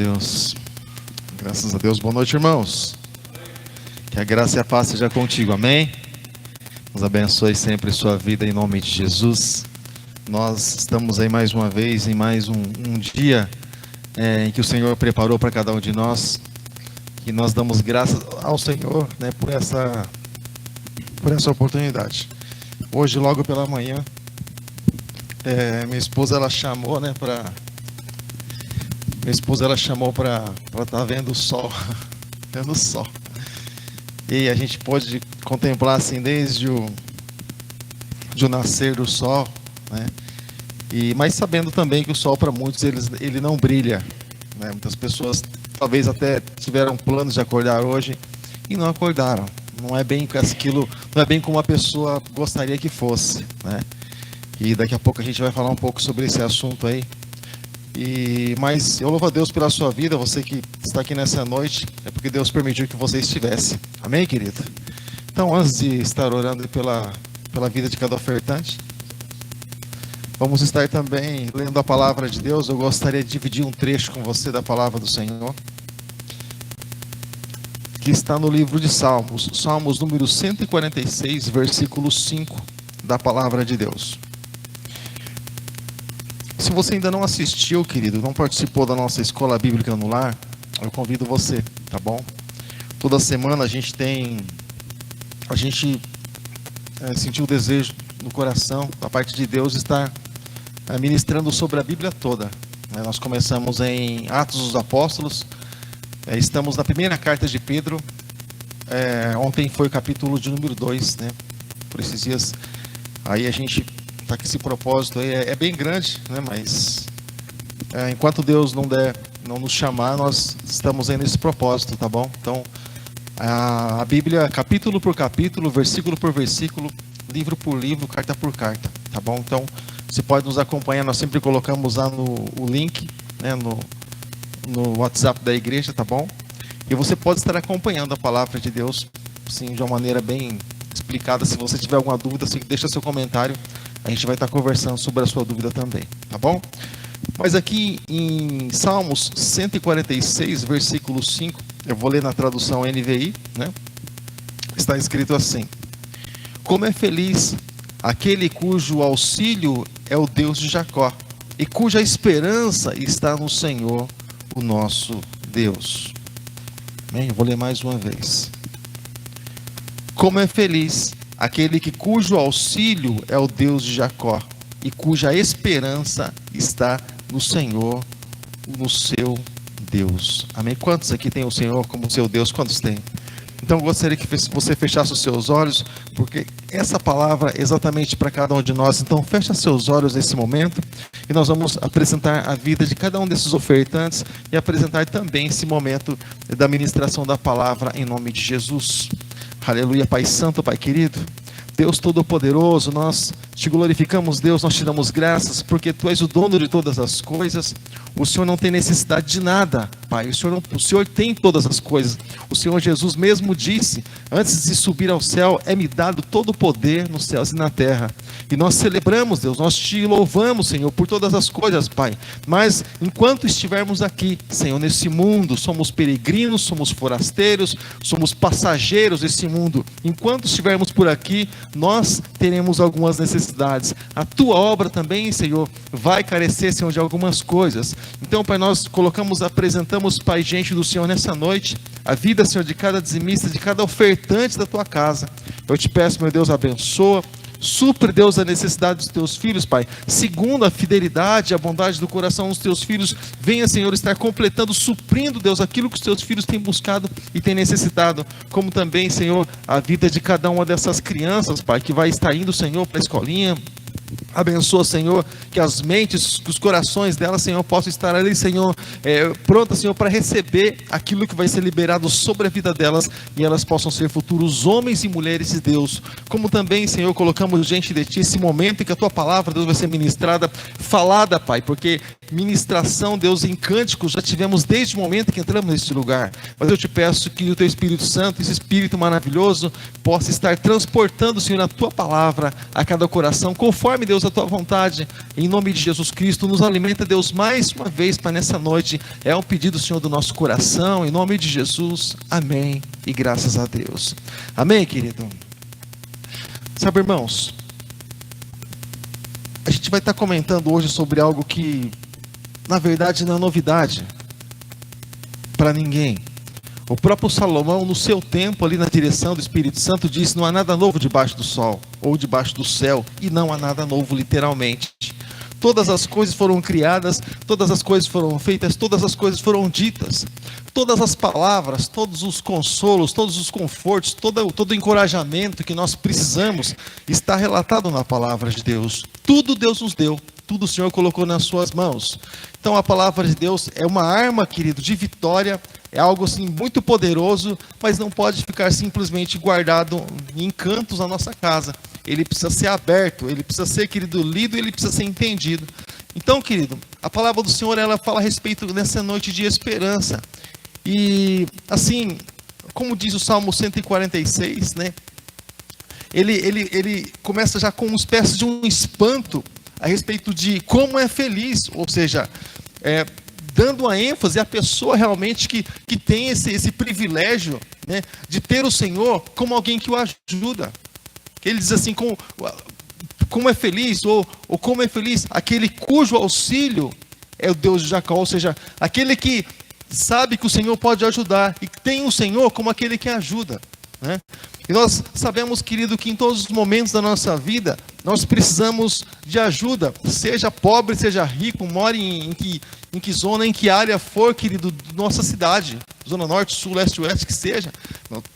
Deus. Graças a Deus. Boa noite, irmãos. Que a graça e a paz seja contigo. Amém? Nos abençoe sempre sua vida em nome de Jesus. Nós estamos aí mais uma vez em mais um dia em que o Senhor preparou para cada um de nós. E nós damos graças ao Senhor, né, por essa oportunidade. Hoje, logo pela manhã, minha esposa ela chamou, né, para estar vendo o sol, vendo o sol. E a gente pôde contemplar assim desde o nascer do sol, né? Mas sabendo também que o sol para muitos ele não brilha, né? Muitas pessoas talvez até tiveram planos de acordar hoje e não acordaram. Não é bem como a pessoa gostaria que fosse, né? E daqui a pouco a gente vai falar um pouco sobre esse assunto aí. Mas eu louvo a Deus pela sua vida. Você que está aqui nessa noite, é porque Deus permitiu que você estivesse. Amém, querido? Então, antes de estar orando pela vida de cada ofertante, vamos estar também lendo a palavra de Deus. Eu gostaria de dividir um trecho com você da palavra do Senhor, que está no livro de Salmos, Salmos número 146, versículo 5 da palavra de Deus. Se você ainda não assistiu, querido, não participou da nossa escola bíblica no lar, eu convido você, tá bom? Toda semana a gente sentiu o desejo no coração, da parte de Deus, estar ministrando sobre a Bíblia toda. Nós começamos em Atos dos Apóstolos, estamos na primeira carta de Pedro, ontem foi o capítulo de número 2, né? Por esses dias, aí a gente está com esse propósito aí, é bem grande, né? Mas enquanto Deus não nos chamar, nós estamos aí nesse propósito, tá bom? Então, a Bíblia, capítulo por capítulo, versículo por versículo, livro por livro, carta por carta, tá bom? Então, você pode nos acompanhar, nós sempre colocamos lá o link, né, no WhatsApp da igreja, tá bom? E você pode estar acompanhando a palavra de Deus, assim, de uma maneira bem explicada. Se você tiver alguma dúvida, assim, deixa seu comentário, a gente vai estar conversando sobre a sua dúvida também, tá bom? Mas aqui em Salmos 146, versículo 5, eu vou ler na tradução NVI, né? Está escrito assim: como é feliz aquele cujo auxílio é o Deus de Jacó, e cuja esperança está no Senhor, o nosso Deus. Amém? Eu vou ler mais uma vez. Como é feliz aquele cujo auxílio é o Deus de Jacó, e cuja esperança está no Senhor, no seu Deus. Amém? Quantos aqui tem o Senhor como seu Deus? Quantos tem? Então eu gostaria que você fechasse os seus olhos, porque essa palavra é exatamente para cada um de nós. Então fecha seus olhos nesse momento, e nós vamos apresentar a vida de cada um desses ofertantes, e apresentar também esse momento da ministração da palavra em nome de Jesus. Aleluia. Pai Santo, Pai querido, Deus Todo-Poderoso, nós te glorificamos, Deus, nós te damos graças, porque Tu és o dono de todas as coisas. O Senhor não tem necessidade de nada, Pai. O Senhor tem todas as coisas. O Senhor Jesus mesmo disse: antes de subir ao céu, é-me dado todo o poder nos céus e na terra. E nós celebramos, Deus, nós te louvamos, Senhor, por todas as coisas, Pai. Mas enquanto estivermos aqui, Senhor, nesse mundo, somos peregrinos, somos forasteiros, somos passageiros desse mundo. Enquanto estivermos por aqui, nós teremos algumas necessidades. A Tua obra também, Senhor, vai carecer, Senhor, de algumas coisas. Então, Pai, nós apresentamos, Pai, diante do Senhor nessa noite, a vida, Senhor, de cada dizimista, de cada ofertante da Tua casa. Eu te peço, meu Deus, abençoa. Supre, Deus, a necessidade dos Teus filhos, Pai. Segundo a fidelidade e a bondade do coração dos Teus filhos, venha, Senhor, estar completando, suprindo, Deus, aquilo que os Teus filhos têm buscado e têm necessitado. Como também, Senhor, a vida de cada uma dessas crianças, Pai, que vai estar indo, Senhor, para a escolinha. Abençoa, Senhor, que as mentes, que os corações delas, Senhor, possam estar ali, Senhor, prontas, Senhor, para receber aquilo que vai ser liberado sobre a vida delas, e elas possam ser futuros homens e mulheres de Deus. Como também, Senhor, colocamos diante de Ti esse momento em que a Tua palavra, Deus, vai ser ministrada, falada, Pai, porque ministração, Deus, em cânticos, já tivemos desde o momento que entramos neste lugar. Mas eu te peço que o teu Espírito Santo, esse Espírito maravilhoso, possa estar transportando, Senhor, a tua palavra a cada coração, conforme, Deus, a tua vontade. Em nome de Jesus Cristo, nos alimenta, Deus, mais uma vez para nessa noite. É um pedido, Senhor, do nosso coração. Em nome de Jesus, amém. E graças a Deus. Amém, querido? Sabe, irmãos, a gente vai estar comentando hoje sobre algo que, na verdade, não é novidade para ninguém. O próprio Salomão, no seu tempo, ali na direção do Espírito Santo, disse: não há nada novo debaixo do sol, ou debaixo do céu, e não há nada novo literalmente. Todas as coisas foram criadas, todas as coisas foram feitas, todas as coisas foram ditas. Todas as palavras, todos os consolos, todos os confortos, todo o encorajamento que nós precisamos está relatado na palavra de Deus. Tudo Deus nos deu, tudo o Senhor colocou nas suas mãos. Então a palavra de Deus é uma arma, querido, de vitória, é algo assim muito poderoso, mas não pode ficar simplesmente guardado em cantos na nossa casa. Ele precisa ser aberto, ele precisa ser, querido, lido, ele precisa ser entendido. Então, querido, a palavra do Senhor, ela fala a respeito nessa noite de esperança. E, assim, como diz o Salmo 146, né? Ele começa já com uma espécie de um espanto a respeito de como é feliz, ou seja, dando a ênfase à pessoa realmente que tem esse privilégio, né, de ter o Senhor como alguém que o ajuda. Ele diz assim, como é feliz, ou como é feliz aquele cujo auxílio é o Deus de Jacó, ou seja, aquele que sabe que o Senhor pode ajudar, e tem o Senhor como aquele que ajuda, né? E nós sabemos, querido, que em todos os momentos da nossa vida, nós precisamos de ajuda, seja pobre, seja rico, more em que zona, em que área for, querido, nossa cidade, zona norte, sul, leste, oeste, que seja.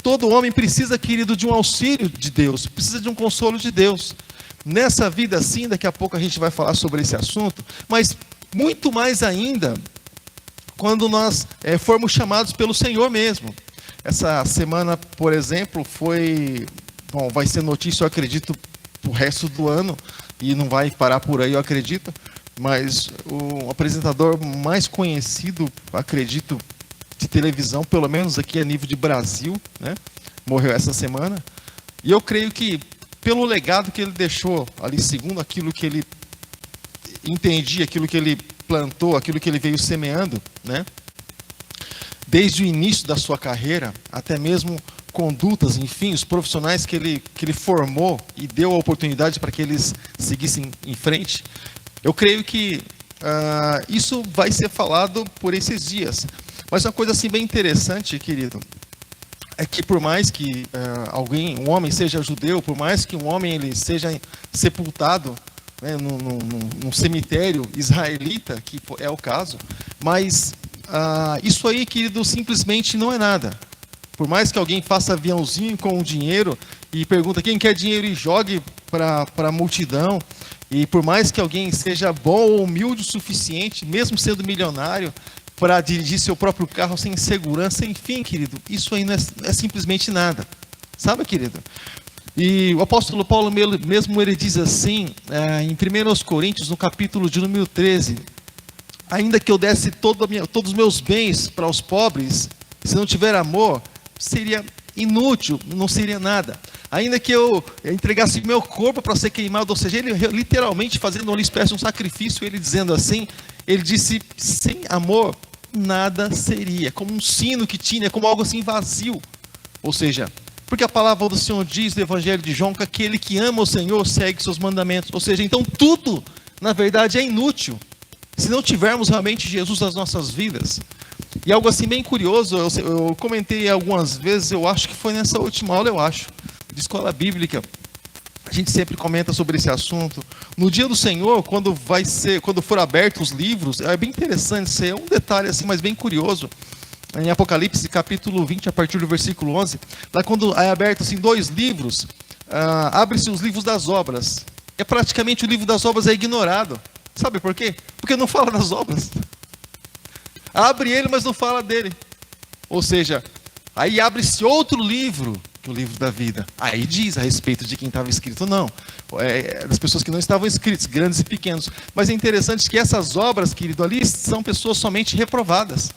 Todo homem precisa, querido, de um auxílio de Deus, precisa de um consolo de Deus. Nessa vida assim, daqui a pouco a gente vai falar sobre esse assunto, mas muito mais ainda, quando nós formos chamados pelo Senhor mesmo. Essa semana, por exemplo, vai ser notícia, eu acredito, para o resto do ano, e não vai parar por aí, eu acredito, mas o apresentador mais conhecido, acredito, de televisão, pelo menos aqui a nível de Brasil, né, morreu essa semana, e eu creio que, pelo legado que ele deixou ali, segundo aquilo que ele entendia, aquilo que ele plantou, aquilo que ele veio semeando, né, desde o início da sua carreira, até mesmo condutas, enfim, os profissionais que ele formou e deu a oportunidade para que eles seguissem em frente, eu creio que isso vai ser falado por esses dias. Mas uma coisa assim bem interessante, querido, é que por mais que um homem seja judeu, por mais que um homem ele seja sepultado, né, num cemitério israelita, que é o caso, mas isso aí, querido, simplesmente não é nada. Por mais que alguém faça aviãozinho com o dinheiro e pergunta quem quer dinheiro e jogue para a multidão, e por mais que alguém seja bom ou humilde o suficiente, mesmo sendo milionário, para dirigir seu próprio carro sem segurança, enfim, querido, isso aí não é simplesmente nada. Sabe, querido? E o apóstolo Paulo mesmo ele diz assim, em 1 Coríntios, no capítulo de número 13, ainda que eu desse todos os meus bens para os pobres, se não tiver amor, seria inútil, não seria nada. Ainda que eu entregasse meu corpo para ser queimado, ou seja, ele literalmente fazendo uma espécie de um sacrifício, ele dizendo assim, ele disse, sem amor, nada seria, como um sino que tinha, como algo assim vazio. Ou seja, porque a palavra do Senhor diz no Evangelho de João que aquele que ama o Senhor segue seus mandamentos. Ou seja, então tudo, na verdade, é inútil se não tivermos realmente Jesus nas nossas vidas. E algo assim bem curioso, eu comentei algumas vezes, eu acho que foi nessa última aula, de escola bíblica, a gente sempre comenta sobre esse assunto. No dia do Senhor, quando for abertos os livros, é bem interessante, isso é um detalhe assim, mas bem curioso. Em Apocalipse, capítulo 20, a partir do versículo 11, lá quando é aberto assim, 2 livros, abre-se os livros das obras. Praticamente o livro das obras é ignorado. Sabe por quê? Porque não fala das obras. Abre ele, mas não fala dele. Ou seja, aí abre-se outro livro, que o livro da vida. Aí diz a respeito de quem estava escrito, não. Das pessoas que não estavam escritas, grandes e pequenos. Mas é interessante que essas obras, querido, ali são pessoas somente reprovadas.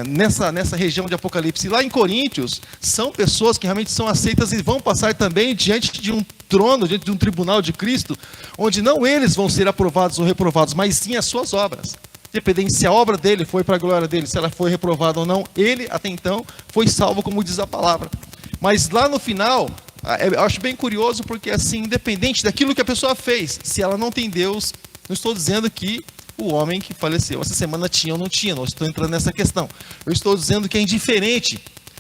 Nessa região de Apocalipse. E lá em Coríntios, são pessoas que realmente são aceitas e vão passar também diante de um trono, diante de um tribunal de Cristo, onde não eles vão ser aprovados ou reprovados, mas sim as suas obras. Independente se a obra dele foi para a glória dele, se ela foi reprovada ou não, ele até então foi salvo, como diz a palavra. Mas lá no final, eu acho bem curioso, porque assim, independente daquilo que a pessoa fez, se ela não tem Deus, não estou dizendo que o homem que faleceu essa semana tinha ou não tinha, não estou entrando nessa questão. Eu estou dizendo que é indiferente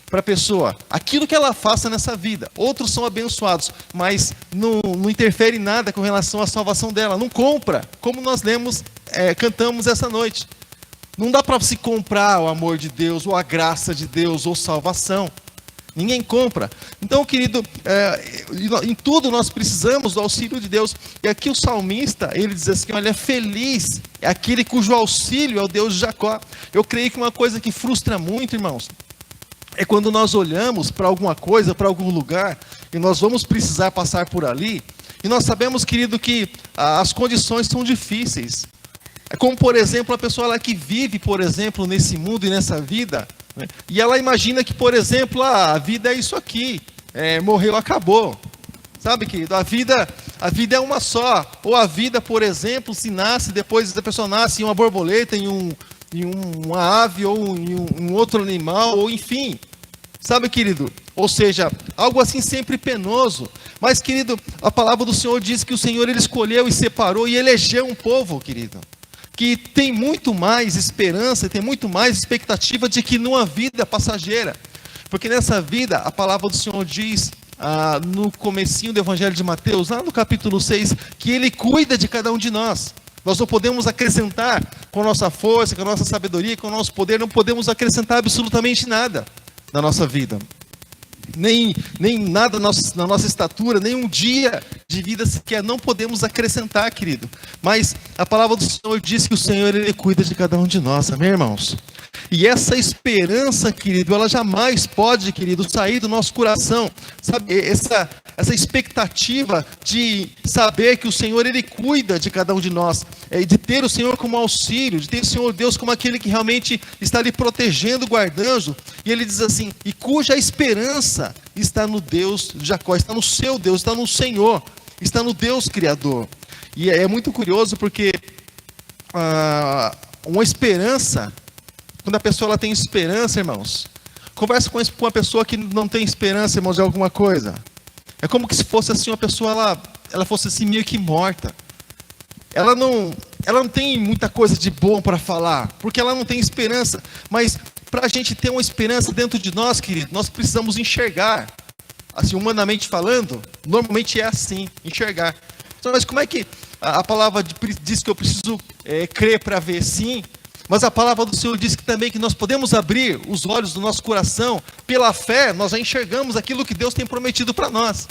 para a pessoa aquilo que ela faça nessa vida. Outros são abençoados, mas não interfere em nada com relação à salvação dela. Não compra, como nós lemos, cantamos essa noite. Não dá para se comprar o amor de Deus, ou a graça de Deus, ou salvação. Ninguém compra. Então, querido, em tudo nós precisamos do auxílio de Deus. E aqui o salmista, ele diz assim, olha, feliz é aquele cujo auxílio é o Deus de Jacó. Eu creio que uma coisa que frustra muito, irmãos, é quando nós olhamos para alguma coisa, para algum lugar, e nós vamos precisar passar por ali, e nós sabemos, querido, que as condições são difíceis. É como, por exemplo, a pessoa lá que vive, por exemplo, nesse mundo e nessa vida, né? E ela imagina que, por exemplo, a vida é isso aqui, morreu, acabou. Sabe, querido, a vida é uma só. Ou a vida, por exemplo, se nasce, depois a pessoa nasce em uma borboleta, em uma ave, ou em um outro animal, ou enfim. Sabe, querido? Ou seja, algo assim sempre penoso. Mas, querido, a palavra do Senhor diz que o Senhor ele escolheu e separou e elegeu um povo, querido, que tem muito mais esperança, tem muito mais expectativa de que numa vida passageira. Porque nessa vida, a palavra do Senhor diz, no comecinho do Evangelho de Mateus, lá no capítulo 6, que Ele cuida de cada um de nós. Nós não podemos acrescentar com a nossa força, com a nossa sabedoria, com o nosso poder, não podemos acrescentar absolutamente nada na nossa vida. Nem nada na nossa estatura, nem um dia de vida sequer, não podemos acrescentar, querido. Mas a palavra do Senhor diz que o Senhor, Ele cuida de cada um de nós, amém, irmãos? E essa esperança, querido, ela jamais pode, querido, sair do nosso coração. Sabe, essa expectativa de saber que o Senhor, Ele cuida de cada um de nós, de ter o Senhor como auxílio, de ter o Senhor Deus como aquele que realmente está ali protegendo, guardando. E Ele diz assim, e cuja esperança está no Deus de Jacó, está no seu Deus, está no Senhor, está no Deus Criador. E é muito curioso porque uma esperança, quando a pessoa ela tem esperança, irmãos, conversa com uma pessoa que não tem esperança, irmãos, de alguma coisa. É como que se fosse assim, uma pessoa, ela fosse assim meio que morta. Ela não tem muita coisa de bom para falar, porque ela não tem esperança. Mas para a gente ter uma esperança dentro de nós, querido, nós precisamos enxergar. Assim, humanamente falando, normalmente é assim, enxergar. Então, mas como é que a palavra diz que eu preciso crer para ver? Sim. Mas a palavra do Senhor diz que também que nós podemos abrir os olhos do nosso coração. Pela fé, nós já enxergamos aquilo que Deus tem prometido para nós.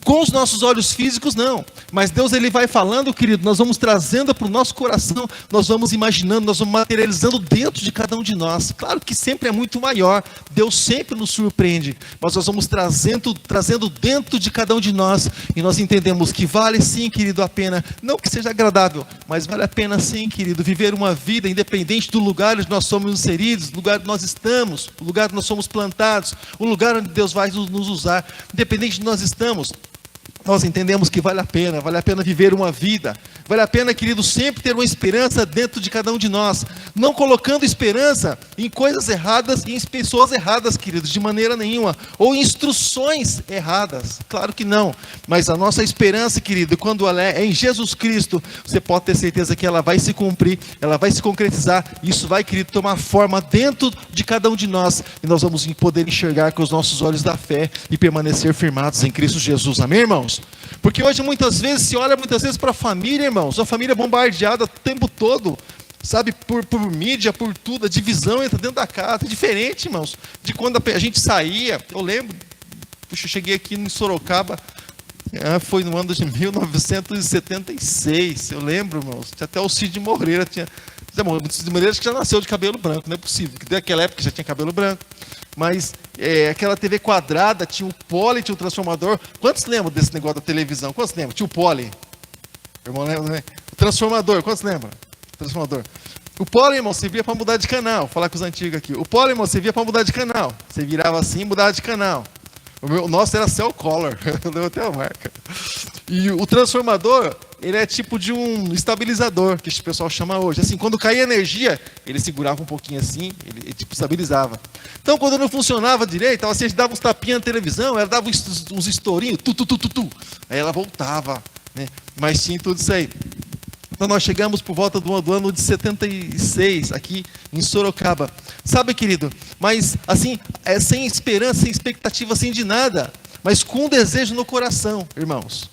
Com os nossos olhos físicos, não. Mas Deus, Ele vai falando, querido, nós vamos trazendo para o nosso coração, nós vamos imaginando, nós vamos materializando dentro de cada um de nós. Claro que sempre é muito maior, Deus sempre nos surpreende, mas nós vamos trazendo dentro de cada um de nós, e nós entendemos que vale sim, querido, a pena, não que seja agradável, mas vale a pena sim, querido, viver uma vida independente do lugar onde nós somos inseridos, do lugar onde nós estamos, o lugar onde nós somos plantados, o lugar onde Deus vai nos usar, independente de onde nós estamos. Nós entendemos que vale a pena viver uma vida, vale a pena, querido, sempre ter uma esperança dentro de cada um de nós, não colocando esperança em coisas erradas e em pessoas erradas, querido, de maneira nenhuma, ou em instruções erradas, claro que não, mas a nossa esperança, querido, quando ela é em Jesus Cristo, você pode ter certeza que ela vai se cumprir, ela vai se concretizar, isso vai, querido, tomar forma dentro de cada um de nós, e nós vamos poder enxergar com os nossos olhos da fé e permanecer firmados em Cristo Jesus, amém, irmãos? Porque hoje muitas vezes se olha para a família, irmãos, a família bombardeada o tempo todo, sabe, por mídia, por tudo, a divisão entra dentro da casa, é diferente, irmãos, de quando a gente saía. Eu lembro, puxa, eu cheguei aqui em Sorocaba, foi no ano de 1976, eu lembro, irmãos, tinha até o Cid Moreira, o Cid Moreira acho que já nasceu de cabelo branco, não é possível, porque naquela época já tinha cabelo branco. Mas aquela TV quadrada, tinha o poly, tinha o transformador. Quantos lembram desse negócio da televisão? Quantos lembram? Tinha o poly. Irmão, lembra, né? O transformador, quantos lembram? Transformador. O poly, irmão, servia para mudar de canal. Vou falar com os antigos aqui. O poly, irmão, servia para mudar de canal. Você virava assim e mudava de canal. O nosso era cell color. Eu lembro até a marca. E o transformador, ele é tipo de um estabilizador, que o pessoal chama hoje. Assim, quando caía energia, ele segurava um pouquinho assim, ele tipo estabilizava. Então, quando não funcionava direito, você dava uns tapinhas na televisão, ela dava uns estourinhos, aí ela voltava, né? Mas tinha tudo isso aí. Então, nós chegamos por volta do ano de 76, aqui em Sorocaba. Sabe, querido, mas assim, sem esperança, sem expectativa, assim de nada, mas com um desejo no coração, irmãos.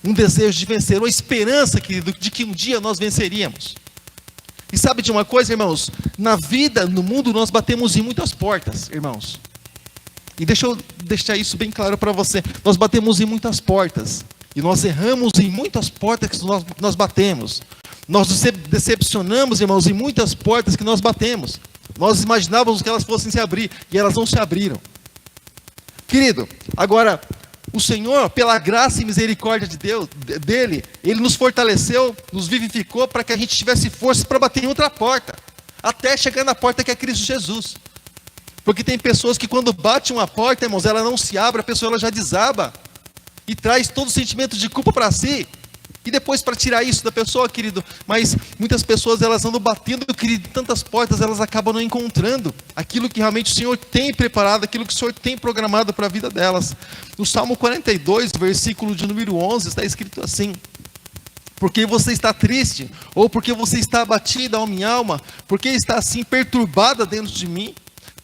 Um desejo de vencer, uma esperança, querido, de que um dia nós venceríamos. E sabe de uma coisa, irmãos? Na vida, no mundo, nós batemos em muitas portas, irmãos. E deixa eu deixar isso bem claro para você. Nós batemos em muitas portas. E nós erramos em muitas portas que nós batemos. Nós decepcionamos, irmãos, em muitas portas que nós batemos. Nós imaginávamos que elas fossem se abrir, e elas não se abriram. Querido, agora, o Senhor, pela graça e misericórdia de Deus, dele, Ele nos fortaleceu, nos vivificou para que a gente tivesse força para bater em outra porta, até chegar na porta que é Cristo Jesus. Porque tem pessoas que quando bate uma porta, irmãos, ela não se abre, a pessoa ela já desaba, e traz todo o sentimento de culpa para si, e depois para tirar isso da pessoa, querido, mas muitas pessoas elas andam batendo, querido, tantas portas, elas acabam não encontrando aquilo que realmente o Senhor tem preparado, aquilo que o Senhor tem programado para a vida delas. No Salmo 42, versículo de número 11, está escrito assim: porque você está triste, ou porque você está abatida, ó minha alma, porque está assim perturbada dentro de mim?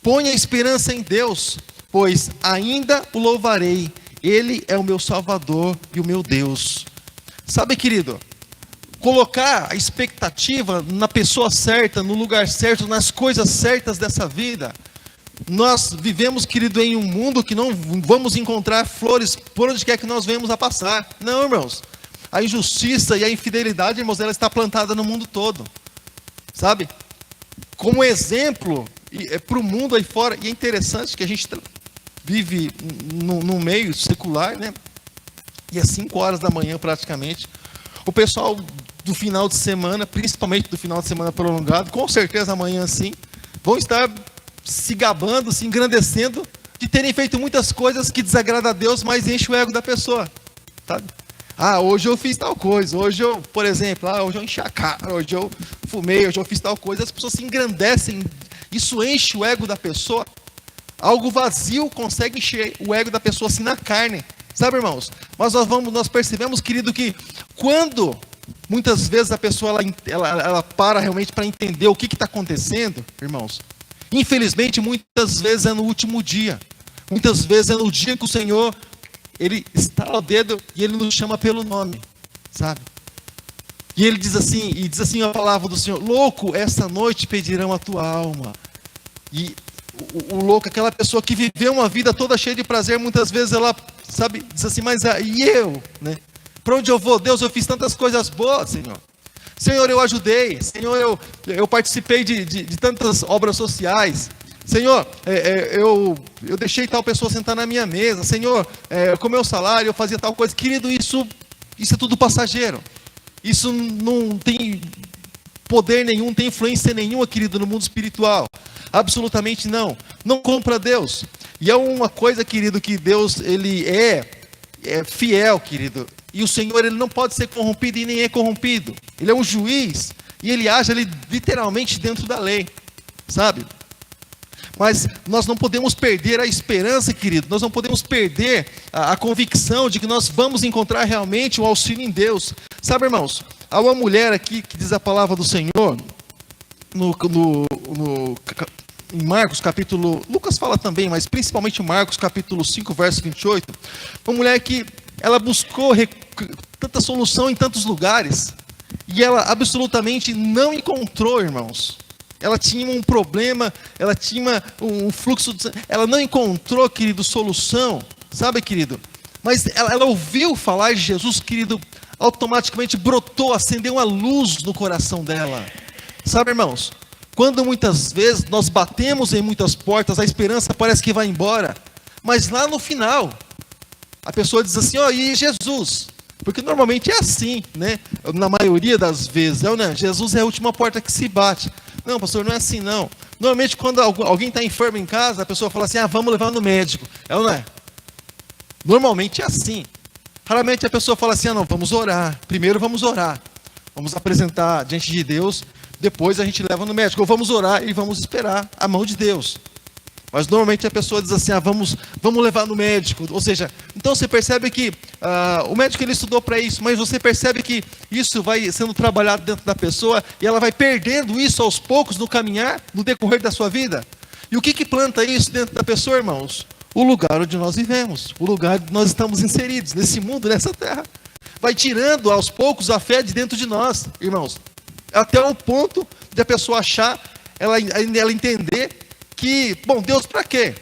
Ponha a esperança em Deus, pois ainda o louvarei, Ele é o meu Salvador e o meu Deus. Sabe, querido, colocar a expectativa na pessoa certa, no lugar certo, nas coisas certas dessa vida. Nós vivemos, querido, em um mundo que não vamos encontrar flores por onde quer que nós venhamos a passar. Não, irmãos. A injustiça e a infidelidade, irmãos, ela está plantada no mundo todo. Sabe? Como exemplo para o mundo aí fora. E é interessante que a gente vive no meio secular, né? E às 5 horas da manhã praticamente, o pessoal do final de semana, principalmente do final de semana prolongado, com certeza amanhã sim, vão estar se gabando, se engrandecendo de terem feito muitas coisas que desagradam a Deus, mas enche o ego da pessoa, sabe? Ah, hoje eu fiz tal coisa, hoje eu, por exemplo, hoje eu enchi a cara, hoje eu fumei, hoje eu fiz tal coisa. As pessoas se engrandecem, isso enche o ego da pessoa. Algo vazio consegue encher o ego da pessoa assim na carne. Sabe, irmãos? Mas nós percebemos, querido, que quando muitas vezes a pessoa ela para realmente para entender o que está acontecendo, irmãos, infelizmente muitas vezes é no último dia, muitas vezes é no dia que o Senhor, Ele estala o dedo e Ele nos chama pelo nome, sabe? E Ele diz assim a palavra do Senhor: louco, essa noite pedirão a tua alma. E o louco, aquela pessoa que viveu uma vida toda cheia de prazer, muitas vezes ela, sabe, diz assim: mas e eu, né? Para onde eu vou? Deus, eu fiz tantas coisas boas, Senhor. Senhor, eu ajudei. Senhor, eu participei de tantas obras sociais. Senhor, eu deixei tal pessoa sentar na minha mesa. Senhor, com meu salário eu fazia tal coisa. Querido, isso é tudo passageiro. Isso não tem poder nenhum, não tem influência nenhuma, querido, no mundo espiritual. Absolutamente não. Não compra Deus. E é uma coisa, querido, que Deus, Ele é fiel, querido. E o Senhor, Ele não pode ser corrompido e nem é corrompido. Ele é um juiz. E Ele age ali literalmente dentro da lei. Sabe? Mas nós não podemos perder a esperança, querido. Nós não podemos perder a convicção de que nós vamos encontrar realmente o auxílio em Deus. Sabe, irmãos? Há uma mulher aqui que diz a palavra do Senhor em Marcos capítulo, Lucas fala também, mas principalmente Marcos capítulo 5, verso 28, uma mulher que ela buscou tanta solução em tantos lugares, e ela absolutamente não encontrou, irmãos. Ela tinha um problema, ela tinha um fluxo, ela não encontrou, querido, solução, sabe, querido? Mas ela ouviu falar de Jesus, querido, automaticamente brotou, acendeu uma luz no coração dela. Sabe, irmãos? Quando muitas vezes nós batemos em muitas portas, a esperança parece que vai embora, mas lá no final, a pessoa diz assim, e Jesus? Porque normalmente é assim, né? Na maioria das vezes, né? Jesus é a última porta que se bate. Não, pastor, não é assim não. Normalmente quando alguém está enfermo em casa, a pessoa fala assim, vamos levar no médico. É ou não é? Normalmente é assim. Raramente a pessoa fala assim, não, vamos orar. Primeiro vamos orar. Vamos apresentar diante de Deus, depois a gente leva no médico. Ou vamos orar e vamos esperar a mão de Deus. Mas normalmente a pessoa diz assim, vamos levar no médico. Ou seja, então você percebe que o médico ele estudou para isso, mas você percebe que isso vai sendo trabalhado dentro da pessoa e ela vai perdendo isso aos poucos no caminhar, no decorrer da sua vida. E o que planta isso dentro da pessoa, irmãos? O lugar onde nós vivemos, o lugar onde nós estamos inseridos, nesse mundo, nessa terra. Vai tirando aos poucos a fé de dentro de nós, irmãos. Até o ponto de a pessoa achar, ela entender que, bom, Deus para quê?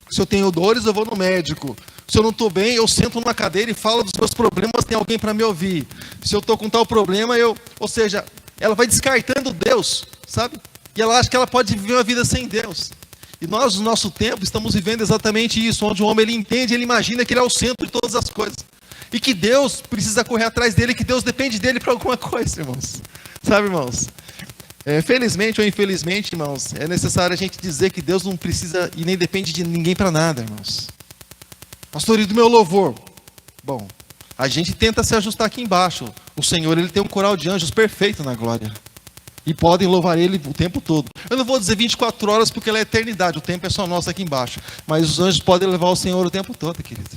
Se eu tenho dores, eu vou no médico. Se eu não estou bem, eu sento numa cadeira e falo dos meus problemas, tem alguém para me ouvir. Se eu estou com tal problema, ou seja, ela vai descartando Deus, sabe? E ela acha que ela pode viver uma vida sem Deus. E nós, no nosso tempo, estamos vivendo exatamente isso, onde o homem ele entende, ele imagina que ele é o centro de todas as coisas. E que Deus precisa correr atrás dele, que Deus depende dele para alguma coisa, irmãos. Sabe, irmãos? Felizmente ou infelizmente, irmãos, é necessário a gente dizer que Deus não precisa e nem depende de ninguém para nada, irmãos. Pastor, e do meu louvor? Bom, a gente tenta se ajustar aqui embaixo. O Senhor, ele tem um coral de anjos perfeito na glória. E podem louvar ele o tempo todo. Eu não vou dizer 24 horas porque ele é eternidade, o tempo é só nosso aqui embaixo. Mas os anjos podem levar o Senhor o tempo todo, querido.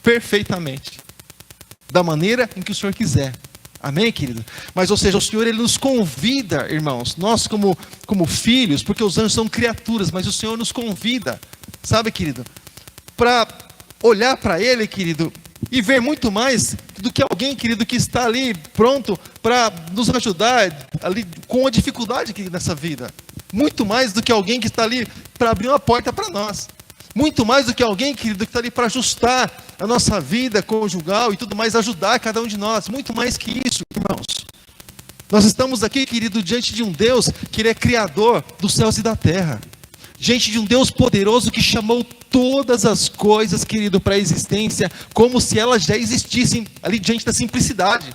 Perfeitamente. Da maneira em que o Senhor quiser. Amém, querido? Mas, ou seja, o Senhor, ele nos convida, irmãos, nós como filhos, porque os anjos são criaturas, mas o Senhor nos convida, sabe, querido? Para olhar para Ele, querido, e ver muito mais do que alguém, querido, que está ali pronto para nos ajudar ali com a dificuldade aqui nessa vida. Muito mais do que alguém que está ali para abrir uma porta para nós. Muito mais do que alguém, querido, que está ali para ajustar a nossa vida conjugal e tudo mais, ajudar cada um de nós. Muito mais que isso, irmãos. Nós estamos aqui, querido, diante de um Deus que Ele é criador dos céus e da terra. Diante de um Deus poderoso que chamou todas as coisas, querido, para a existência, como se elas já existissem ali diante da simplicidade.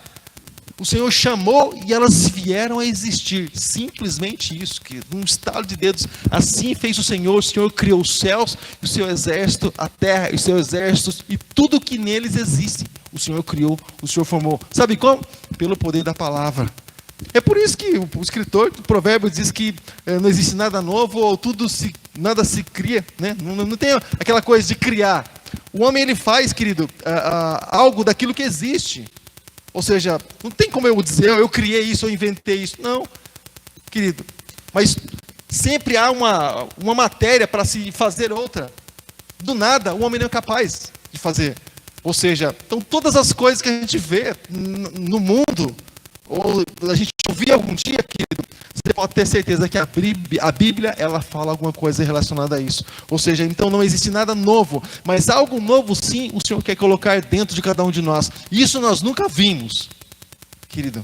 O Senhor chamou e elas vieram a existir. Simplesmente isso, querido. Num estalo de dedos. Assim fez o Senhor criou os céus e o seu exército, a terra e os seus exércitos e tudo que neles existe. O Senhor criou, o Senhor formou. Sabe como? Pelo poder da palavra. É por isso que o escritor do Provérbios diz que não existe nada novo ou nada se cria, né? Não tem aquela coisa de criar. O homem ele faz, querido, algo daquilo que existe. Ou seja, não tem como eu dizer, eu criei isso, eu inventei isso. Não, querido. Mas sempre há uma matéria para se fazer outra. Do nada, o homem não é capaz de fazer. Ou seja, então todas as coisas que a gente vê no mundo, ou a gente ouvir algum dia, querido, você pode ter certeza que a Bíblia, ela fala alguma coisa relacionada a isso. Ou seja, então não existe nada novo, mas algo novo sim, o Senhor quer colocar dentro de cada um de nós. Isso nós nunca vimos, querido.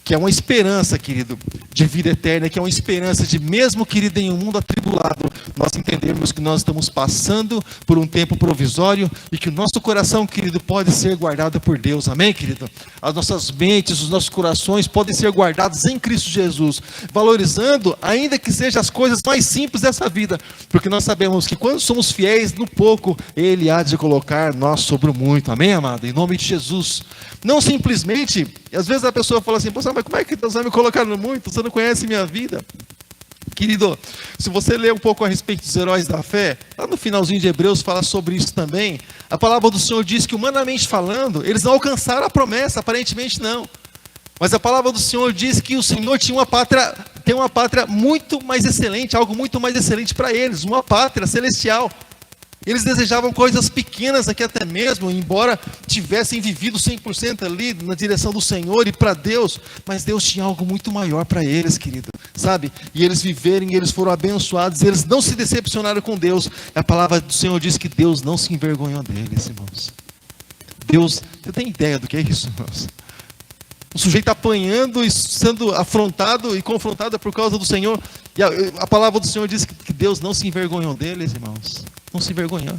Que é uma esperança, querido, de vida eterna, que é uma esperança de, mesmo, querido, em um mundo atribulado, nós entendemos que nós estamos passando por um tempo provisório e que o nosso coração, querido, pode ser guardado por Deus. Amém, querido? As nossas mentes, os nossos corações podem ser guardados em Cristo Jesus, valorizando, ainda que sejam as coisas mais simples dessa vida, porque nós sabemos que quando somos fiéis no pouco, Ele há de colocar nós sobre o muito. Amém, amado? Em nome de Jesus. Não simplesmente, às vezes a pessoa fala assim, mas como é que Deus vai me colocar no muito? Você não conhece minha vida. Querido, se você ler um pouco a respeito dos heróis da fé, lá no finalzinho de Hebreus fala sobre isso também. A palavra do Senhor diz que, humanamente falando, eles não alcançaram a promessa, aparentemente não. Mas a palavra do Senhor diz que o Senhor tem uma pátria muito mais excelente, algo muito mais excelente para eles, uma pátria celestial. Eles desejavam coisas pequenas aqui até mesmo, embora tivessem vivido 100% ali na direção do Senhor e para Deus, mas Deus tinha algo muito maior para eles, querido, sabe? E eles viveram, e eles foram abençoados, e eles não se decepcionaram com Deus. A palavra do Senhor diz que Deus não se envergonhou deles, irmãos. Deus, você tem ideia do que é isso, irmãos? O sujeito apanhando e sendo afrontado e confrontado por causa do Senhor. E a palavra do Senhor diz que Deus não se envergonhou deles, irmãos. Não se envergonhou.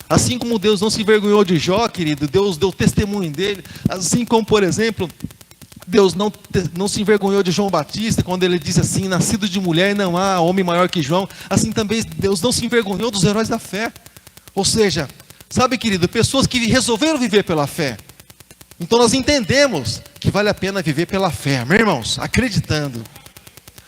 Assim como Deus não se envergonhou de Jó, querido, Deus deu testemunho dele. Assim como, por exemplo, Deus não se envergonhou de João Batista, quando ele disse assim, nascido de mulher não há homem maior que João. Assim também Deus não se envergonhou dos heróis da fé. Ou seja, sabe, querido, pessoas que resolveram viver pela fé. Então nós entendemos que vale a pena viver pela fé, meus irmãos, acreditando.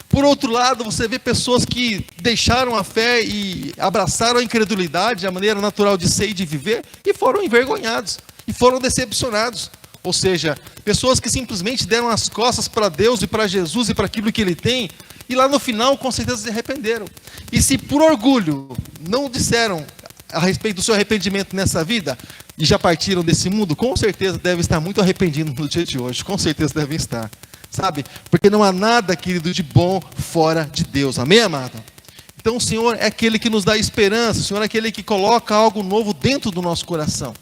Por outro lado, você vê pessoas que deixaram a fé e abraçaram a incredulidade, a maneira natural de ser e de viver, e foram envergonhados, e foram decepcionados. Ou seja, pessoas que simplesmente deram as costas para Deus e para Jesus e para aquilo que Ele tem, e lá no final com certeza se arrependeram. E se por orgulho não disseram a respeito do seu arrependimento nessa vida, e já partiram desse mundo, com certeza devem estar muito arrependidos no dia de hoje, com certeza devem estar, sabe? Porque não há nada, querido, de bom fora de Deus, amém, amado? Então o Senhor é aquele que nos dá esperança, o Senhor é aquele que coloca algo novo dentro do nosso coração,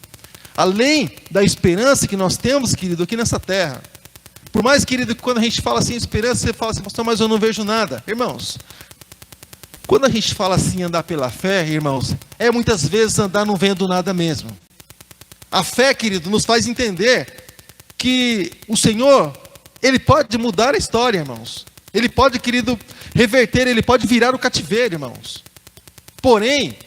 além da esperança que nós temos, querido, aqui nessa terra. Por mais, querido, que quando a gente fala assim, esperança, você fala assim, pastor, mas eu não vejo nada. Irmãos, quando a gente fala assim, andar pela fé, irmãos, é muitas vezes andar não vendo nada mesmo. A fé, querido, nos faz entender que o Senhor, Ele pode mudar a história, irmãos. Ele pode, querido, reverter, Ele pode virar o cativeiro, irmãos. Porém,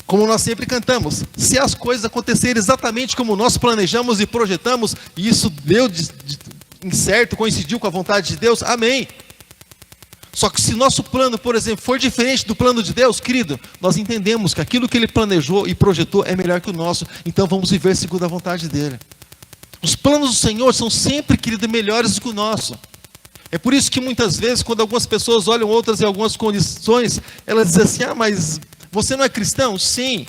como nós sempre cantamos, se as coisas acontecerem exatamente como nós planejamos e projetamos, e isso deu certo, coincidiu com a vontade de Deus, amém. Só que se nosso plano, por exemplo, for diferente do plano de Deus, querido, nós entendemos que aquilo que Ele planejou e projetou é melhor que o nosso, então vamos viver segundo a vontade dEle. Os planos do Senhor são sempre, querido, melhores do que o nosso. É por isso que muitas vezes, quando algumas pessoas olham outras em algumas condições, elas dizem assim, mas você não é cristão? Sim.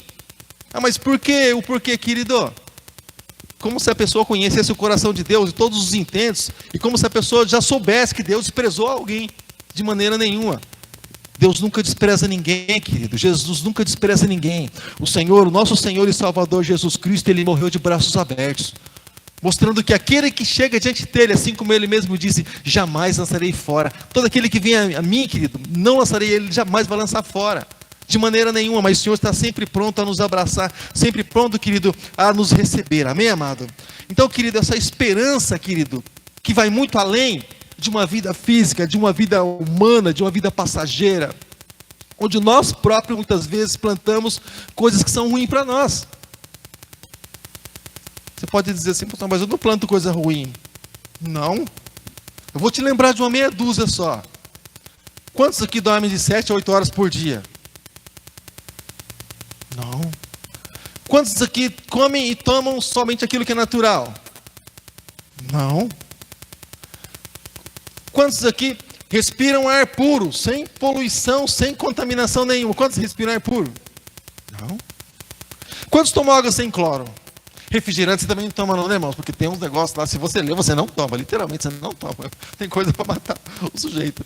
Mas por quê? O porquê, querido? Como se a pessoa conhecesse o coração de Deus e todos os intentos, e como se a pessoa já soubesse que Deus desprezou alguém. De maneira nenhuma. Deus nunca despreza ninguém, querido. Jesus nunca despreza ninguém. O Senhor, o nosso Senhor e Salvador Jesus Cristo, Ele morreu de braços abertos, mostrando que aquele que chega diante dEle, assim como Ele mesmo disse, jamais lançarei fora. Todo aquele que vem a mim, querido, não lançarei, Ele jamais vai lançar fora. De maneira nenhuma, mas o Senhor está sempre pronto a nos abraçar, sempre pronto, querido, a nos receber. Amém, amado? Então, querido, essa esperança, querido, que vai muito além de uma vida física, de uma vida humana, de uma vida passageira, onde nós próprios muitas vezes plantamos coisas que são ruins para nós. Você pode dizer assim, mas eu não planto coisa ruim. Não. Eu vou te lembrar de uma meia dúzia só. Quantos aqui dormem de 7 a 8 horas por dia? Não. Quantos aqui comem e tomam somente aquilo que é natural? Não. Quantos aqui respiram ar puro, sem poluição, sem contaminação nenhuma? Quantos respiram ar puro? Não. Quantos tomam água sem cloro? Refrigerante você também não toma não, né, irmãos? Porque tem uns negócios lá, se você ler, você não toma. Literalmente, você não toma. Tem coisa para matar o sujeito.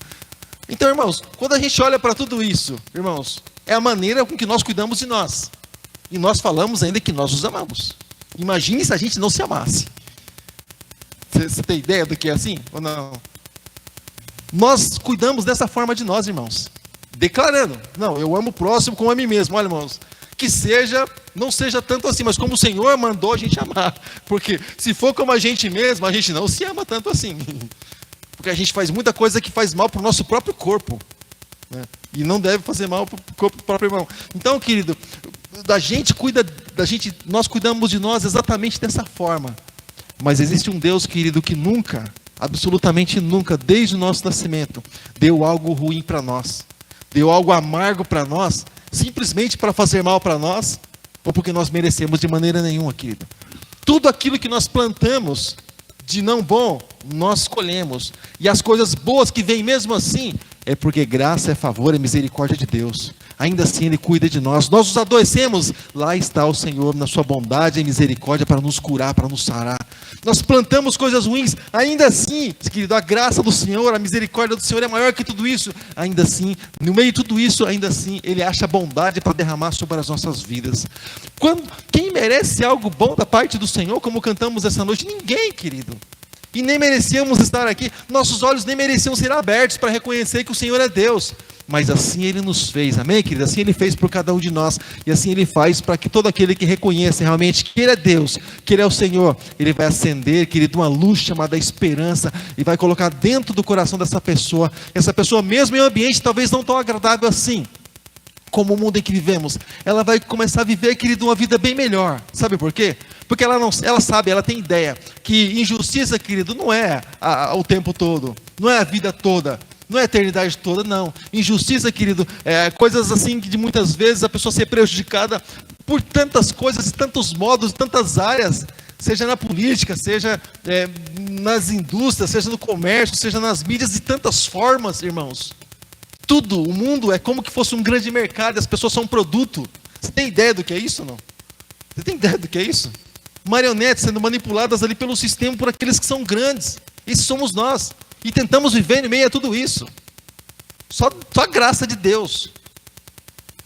Então, irmãos, quando a gente olha para tudo isso, irmãos, é a maneira com que nós cuidamos de nós. E nós falamos ainda que nós os amamos. Imagine se a gente não se amasse. Você tem ideia do que é assim? Ou não? Nós cuidamos dessa forma de nós, irmãos. Declarando, não, eu amo o próximo como a mim mesmo. Olha, irmãos, que não seja tanto assim, mas como o Senhor mandou a gente amar. Porque se for como a gente mesmo, a gente não se ama tanto assim. Porque a gente faz muita coisa que faz mal para o nosso próprio corpo, né? E não deve fazer mal para o corpo do próprio irmão. Então, querido, nós cuidamos de nós exatamente dessa forma. Mas existe um Deus, querido, que nunca, absolutamente nunca, desde o nosso nascimento, deu algo ruim para nós, deu algo amargo para nós, simplesmente para fazer mal para nós, ou porque nós merecemos de maneira nenhuma, querido. Tudo aquilo que nós plantamos de não bom, nós colhemos. E as coisas boas que vêm mesmo assim, é porque graça, é favor, é misericórdia de Deus. Ainda assim Ele cuida de nós. Nós nos adoecemos, lá está o Senhor na sua bondade e misericórdia para nos curar, para nos sarar. nós plantamos coisas ruins, ainda assim, querido, a graça do Senhor, a misericórdia do Senhor é maior que tudo isso. Ainda assim, no meio de tudo isso, ainda assim, Ele acha bondade para derramar sobre as nossas vidas. Quem merece algo bom da parte do Senhor, como cantamos essa noite? Ninguém, querido. E nem merecíamos estar aqui, nossos olhos nem mereciam ser abertos para reconhecer que o Senhor é Deus. Mas assim Ele nos fez, amém, querido? Assim Ele fez por cada um de nós, e assim Ele faz para que todo aquele que reconheça realmente que Ele é Deus, que Ele é o Senhor, Ele vai acender, querido, uma luz chamada esperança, e vai colocar dentro do coração dessa pessoa, mesmo em um ambiente talvez não tão agradável assim, como o mundo em que vivemos, ela vai começar a viver, querido, uma vida bem melhor. Sabe por quê? Porque ela sabe, ela tem ideia que injustiça, querido, não é o tempo todo, não é a vida toda, não é a eternidade toda, não. Injustiça, querido, é coisas assim que de muitas vezes a pessoa ser prejudicada por tantas coisas, tantos modos, tantas áreas, seja na política, seja nas indústrias, seja no comércio, seja nas mídias, de tantas formas, irmãos. Tudo, o mundo é como que fosse um grande mercado, as pessoas são um produto. Você tem ideia do que é isso, não? Você tem ideia do que é isso? Marionetes sendo manipuladas ali pelo sistema, por aqueles que são grandes. Isso somos nós. E tentamos viver em meio a tudo isso. Só a graça de Deus.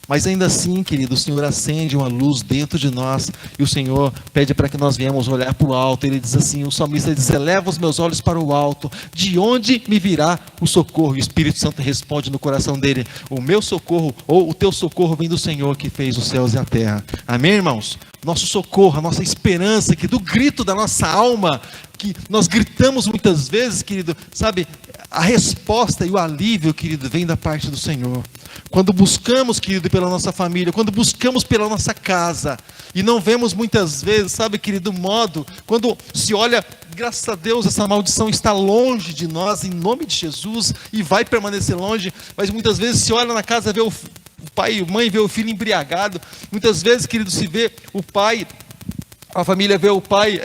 Mas ainda assim, querido, o Senhor acende uma luz dentro de nós, e o Senhor pede para que nós viemos olhar para o alto. Ele diz assim, o salmista diz, eleva os meus olhos para o alto, de onde me virá o socorro? E o Espírito Santo responde no coração dele, o meu socorro, ou o teu socorro vem do Senhor que fez os céus e a terra. Amém, irmãos? Nosso socorro, a nossa esperança, que do grito da nossa alma, que nós gritamos muitas vezes, querido, sabe, a resposta e o alívio, querido, vem da parte do Senhor. Quando buscamos, querido, pela nossa família, quando buscamos pela nossa casa, e não vemos muitas vezes, sabe, querido, modo, quando se olha, graças a Deus, essa maldição está longe de nós, em nome de Jesus, e vai permanecer longe, mas muitas vezes se olha na casa, vê o pai e a mãe, vê o filho embriagado, muitas vezes, querido, se vê o pai, a família vê o pai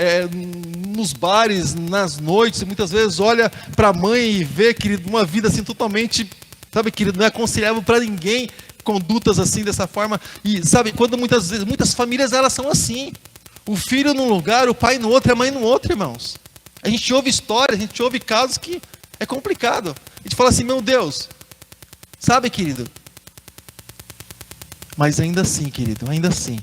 nos bares, nas noites, muitas vezes olha para a mãe e vê, querido, uma vida assim totalmente, sabe, querido, não é aconselhável para ninguém condutas assim, dessa forma. E sabe, quando muitas vezes, muitas famílias elas são assim, o filho num lugar, o pai no outro, a mãe no outro, irmãos. A gente ouve histórias, a gente ouve casos que é complicado. A gente fala assim, meu Deus, sabe, querido? Mas ainda assim, querido, ainda assim,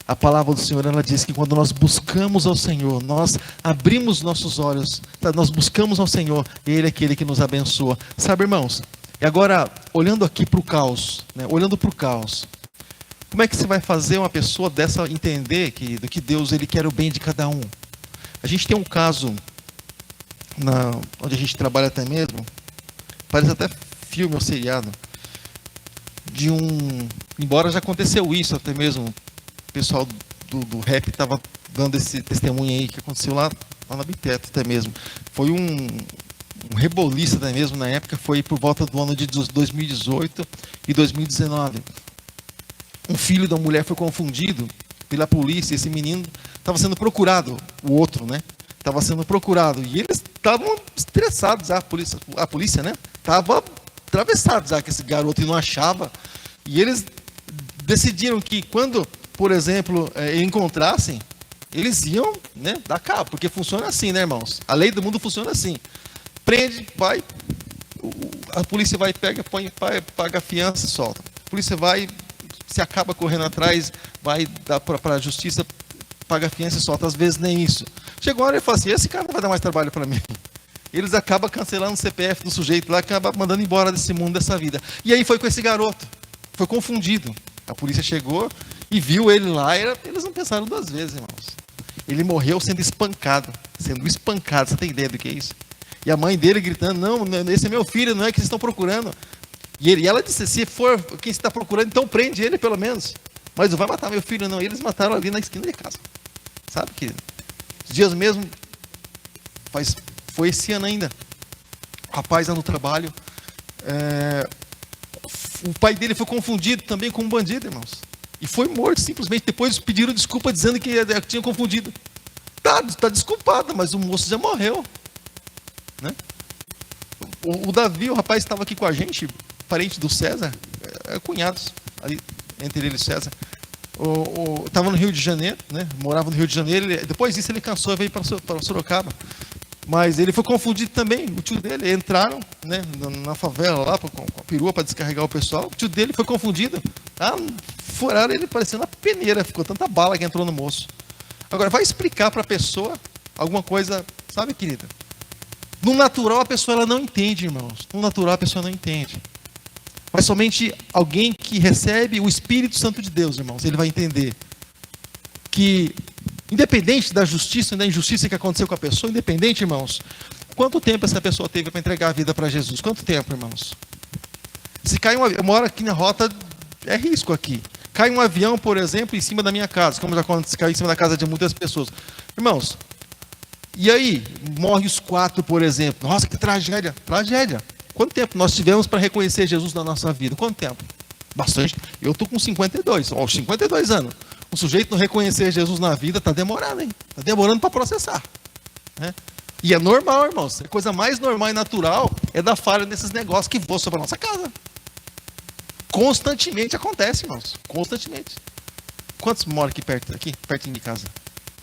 a palavra do Senhor, ela diz que quando nós buscamos ao Senhor, nós abrimos nossos olhos, nós buscamos ao Senhor, Ele é aquele que nos abençoa. Sabe, irmãos? E agora, olhando aqui para o caos, né? Olhando para o caos, como é que você vai fazer uma pessoa dessa entender, querido, que Deus, Ele quer o bem de cada um? A gente tem um caso, onde a gente trabalha até mesmo, parece até filme ou seriado, embora já aconteceu isso até mesmo, o pessoal do rap estava dando esse testemunho aí que aconteceu lá na Biteto até mesmo. Foi um reboliço até mesmo na época, foi por volta do ano de 2018 e 2019. Um filho da mulher foi confundido pela polícia, esse menino estava sendo procurado, o outro, né? Estava sendo procurado, e eles estavam estressados, a polícia, né? Estava atravessado já que esse garoto não achava, e eles decidiram que quando, por exemplo, encontrassem, eles iam, né, dar cabo, porque funciona assim, né, irmãos? A lei do mundo funciona assim. Prende, vai, a polícia vai, pega, paga a fiança e solta. A polícia vai, se acaba correndo atrás, vai dar para a justiça, paga a fiança e solta. Às vezes nem isso. Chegou a hora e fala assim, esse cara não vai dar mais trabalho para mim. Eles acabam cancelando o CPF do sujeito lá, acabam mandando embora desse mundo, dessa vida. E aí foi com esse garoto, foi confundido. A polícia chegou e viu ele lá, eles não pensaram duas vezes, irmãos. Ele morreu sendo espancado, você tem ideia do que é isso? E a mãe dele gritando, não, esse é meu filho, não é que vocês estão procurando. E ela disse, se for quem você está procurando, então prende ele pelo menos. Mas não vai matar meu filho, não. E eles mataram ali na esquina de casa. Sabe, querido? Os dias mesmo, foi esse ano ainda. O rapaz lá no trabalho, o pai dele foi confundido também com um bandido, irmãos. E foi morto, simplesmente. Depois pediram desculpa dizendo que tinha confundido. Tá desculpado, mas o moço já morreu. Né? O Davi, o rapaz estava aqui com a gente, parente do César, cunhados, ali, entre ele e César. Estava no Rio de Janeiro, né? Morava no Rio de Janeiro. Depois disso ele cansou e veio para Sorocaba. Mas ele foi confundido também. O tio dele, entraram, né, na favela lá com a perua para descarregar o pessoal. O tio dele foi confundido. Furaram ele parecendo uma peneira. Ficou tanta bala que entrou no moço. Agora, vai explicar para a pessoa alguma coisa, sabe, querida? No natural a pessoa ela não entende, irmãos. No natural a pessoa não entende. Mas somente alguém que recebe o Espírito Santo de Deus, irmãos, ele vai entender que, independente da justiça e da injustiça que aconteceu com a pessoa, independente, irmãos, quanto tempo essa pessoa teve para entregar a vida para Jesus? Quanto tempo, irmãos? Se cai um avião, eu moro aqui na rota, é risco aqui. Cai um avião, por exemplo, em cima da minha casa, como já aconteceu, cai em cima da casa de muitas pessoas. Irmãos, e aí? Morre os 4, por exemplo. Nossa, que tragédia. Tragédia. Quanto tempo nós tivemos para reconhecer Jesus na nossa vida? Quanto tempo? Bastante. Eu estou com 52, 52 anos. O sujeito não reconhecer Jesus na vida está demorando, hein? Está demorando para processar. Né? E é normal, irmãos. A coisa mais normal e natural é dar falha nesses negócios que voam sobre a nossa casa. Constantemente acontece, irmãos. Constantemente. Quantos moram aqui pertinho de casa?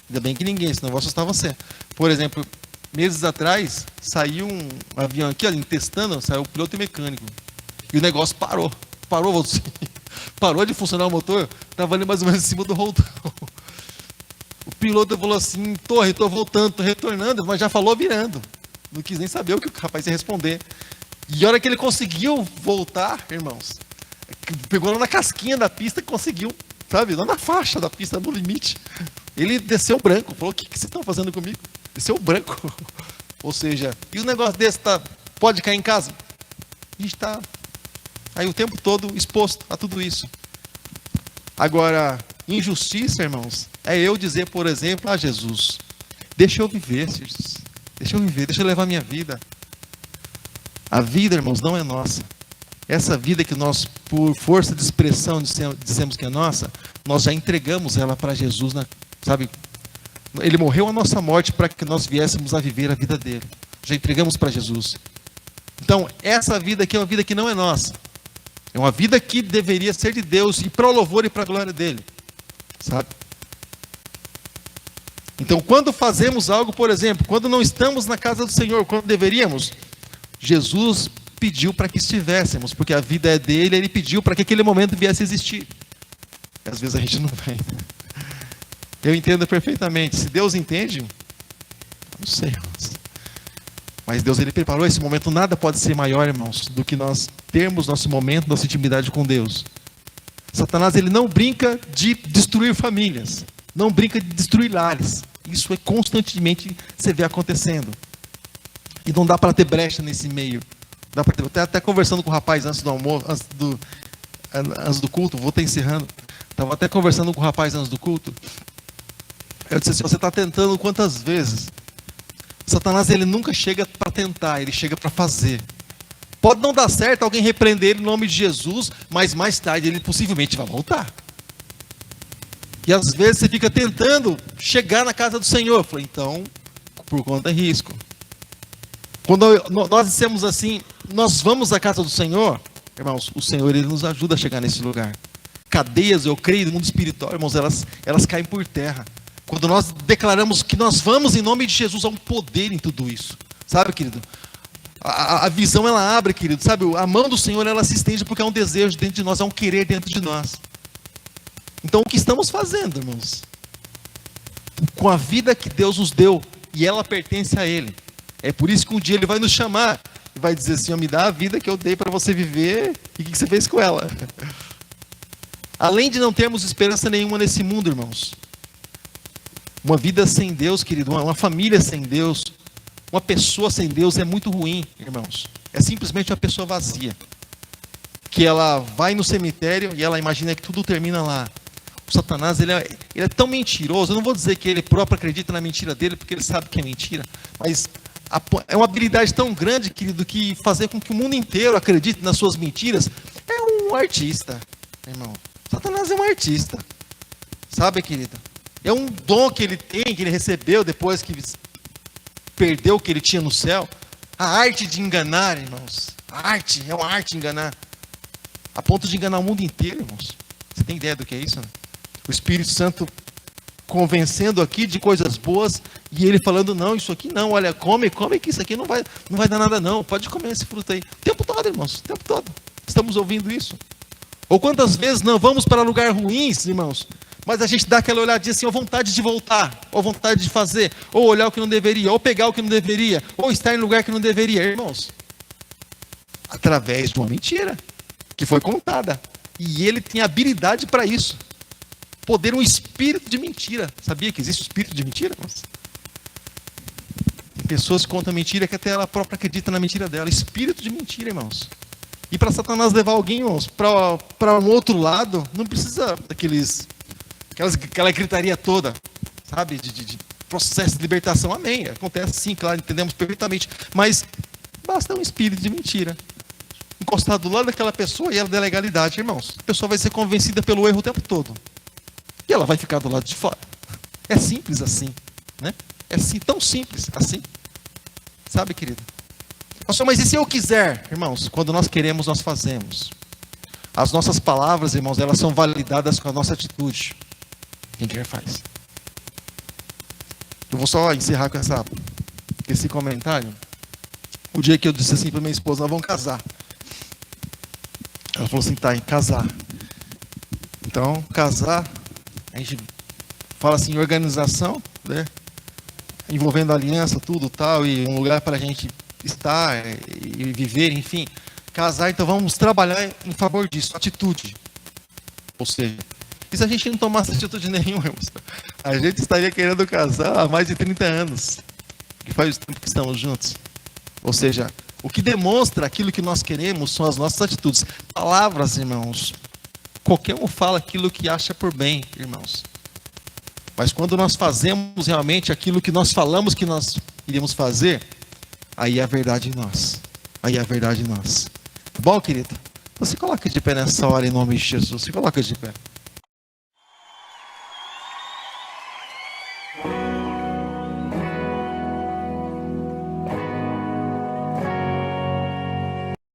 Ainda bem que ninguém, senão eu vou assustar você. Por exemplo, meses atrás, saiu um avião aqui, ali, testando, saiu o piloto e mecânico. E o negócio parou. Parou de funcionar o motor, estava ali mais ou menos em cima do roldão. O piloto falou assim, estou voltando, estou retornando, mas já falou virando. Não quis nem saber o que o rapaz ia responder. E a hora que ele conseguiu voltar, irmãos, pegou lá na casquinha da pista e conseguiu, sabe, lá na faixa da pista, no limite. Ele desceu branco, falou, o que vocês estão fazendo comigo? Desceu branco. Ou seja, e o negócio desse pode cair em casa? A gente está aí o tempo todo exposto a tudo isso. Agora, injustiça, irmãos, é eu dizer, por exemplo, Jesus, deixa eu viver, Jesus. Deixa eu viver, deixa eu levar minha vida. A vida, irmãos, não é nossa. Essa vida que nós, por força de expressão, dizemos que é nossa, nós já entregamos ela para Jesus, sabe? Ele morreu a nossa morte para que nós viéssemos a viver a vida dele. Já entregamos para Jesus. Então, essa vida aqui é uma vida que não é nossa. É uma vida que deveria ser de Deus e para o louvor e para a glória dele. Sabe? Então, quando fazemos algo, por exemplo, quando não estamos na casa do Senhor, quando deveríamos, Jesus pediu para que estivéssemos, porque a vida é dele, ele pediu para que aquele momento viesse a existir. E às vezes a gente não vem. Eu entendo perfeitamente. Se Deus entende, não sei, irmãos. Mas Deus, ele preparou esse momento. Nada pode ser maior, irmãos, do que nós termos nosso momento, nossa intimidade com Deus. Satanás, ele não brinca de destruir famílias. Não brinca de destruir lares. Isso é constantemente você vê acontecendo. E não dá para ter brecha nesse meio. Dá para ter, até conversando com o rapaz antes do almoço, antes do culto, vou estar encerrando. Estava até conversando com o rapaz antes do culto. Eu disse assim, você está tentando quantas vezes? Satanás, ele nunca chega para tentar, ele chega para fazer. Pode não dar certo, alguém repreender ele em nome de Jesus, mas mais tarde ele possivelmente vai voltar. E às vezes você fica tentando chegar na casa do Senhor. Eu falei, então, por conta de risco. Quando nós dissemos assim, nós vamos à casa do Senhor, irmãos, o Senhor, ele nos ajuda a chegar nesse lugar. Cadeias, eu creio, no mundo espiritual, irmãos, elas caem por terra. Quando nós declaramos que nós vamos em nome de Jesus, há um poder em tudo isso. Sabe, querido? A visão, ela abre, querido. Sabe, a mão do Senhor, ela se estende porque há um desejo dentro de nós, há um querer dentro de nós. Então, o que estamos fazendo, irmãos? Com a vida que Deus nos deu, e ela pertence a Ele. É por isso que um dia Ele vai nos chamar e vai dizer assim, me dá a vida que eu dei para você viver, e o que você fez com ela? Além de não termos esperança nenhuma nesse mundo, irmãos, uma vida sem Deus, querido, uma família sem Deus, uma pessoa sem Deus é muito ruim, irmãos. É simplesmente uma pessoa vazia. Que ela vai no cemitério e ela imagina que tudo termina lá. O Satanás, ele é tão mentiroso. Eu não vou dizer que ele próprio acredita na mentira dele, porque ele sabe que é mentira. Mas é uma habilidade tão grande, querido, que fazer com que o mundo inteiro acredite nas suas mentiras. É um artista, irmão. Satanás é um artista. Sabe, querido? É um dom que ele tem, que ele recebeu depois que perdeu o que ele tinha no céu. A arte de enganar, irmãos. A arte, é uma arte de enganar. A ponto de enganar o mundo inteiro, irmãos. Você tem ideia do que é isso, né? O Espírito Santo convencendo aqui de coisas boas e ele falando, não, isso aqui não, olha, come que isso aqui não vai dar nada não, pode comer esse fruto aí. O tempo todo, irmãos, o tempo todo. Estamos ouvindo isso. Ou quantas vezes não vamos para lugares ruins, irmãos, mas a gente dá aquela olhadinha assim, ou vontade de voltar, ou vontade de fazer, ou olhar o que não deveria, ou pegar o que não deveria, ou estar em lugar que não deveria, irmãos. Através de uma mentira que foi contada. E ele tem habilidade para isso. Poder um espírito de mentira. Sabia que existe um espírito de mentira? Nossa. Tem pessoas que contam mentira que até ela própria acredita na mentira dela. Espírito de mentira, irmãos. E para Satanás levar alguém, irmãos, para um outro lado, não precisa aquela gritaria toda, sabe? De processo de libertação. Amém. Acontece sim, claro, entendemos perfeitamente. Mas basta um espírito de mentira encostado do lado daquela pessoa e ela da legalidade, irmãos. A pessoa vai ser convencida pelo erro o tempo todo. E ela vai ficar do lado de fora. É simples assim, né? É assim, tão simples assim. Sabe, querido? Pastor, mas e se eu quiser? Irmãos, quando nós queremos, nós fazemos. As nossas palavras, irmãos, elas são validadas com a nossa atitude. Quem quer faz. Eu vou só encerrar com esse comentário. O dia que eu disse assim para minha esposa, nós vamos casar. Ela falou assim, tá, em casar. Então, casar, a gente fala assim, organização, né? Envolvendo aliança, tudo tal, e um lugar para a gente estar e viver, enfim. Casar, então vamos trabalhar em favor disso, atitude. Ou seja, e se a gente não tomasse atitude nenhuma, irmãos? A gente estaria querendo casar há mais de 30 anos. Que faz o tempo que estamos juntos. Ou seja, o que demonstra aquilo que nós queremos são as nossas atitudes. Palavras, irmãos. Qualquer um fala aquilo que acha por bem, irmãos. Mas quando nós fazemos realmente aquilo que nós falamos que nós iríamos fazer, aí é a verdade em nós. Aí é a verdade em nós. Bom, querido? Você coloca de pé nessa hora em nome de Jesus. Você coloca de pé.